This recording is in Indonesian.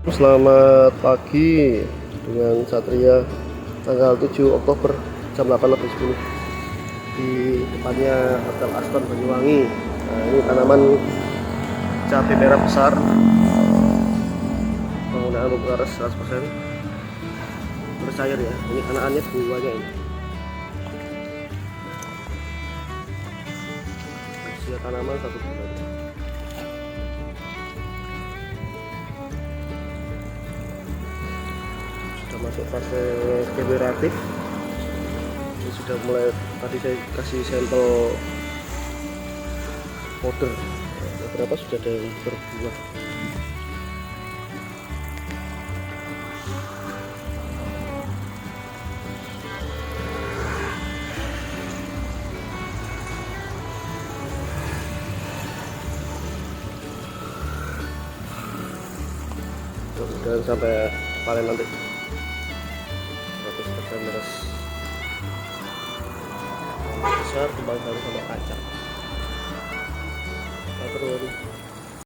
Selamat pagi dengan Satria tanggal 7 Oktober jam 8.10 di depannya Hotel Aston Banyuwangi. Nah, ini tanaman cabai merah besar penggunaan pupuk aras 100% bercair ya. Ini anakannya buahnya ini. Usia tanaman 1 bulan. Masuk fase generatif. Ini sudah mulai, tadi saya kasih sampel powder, beberapa sudah ada yang berbuah. Dan sampai panen nanti 100% beras besar kembali sama kacang. Nah, terus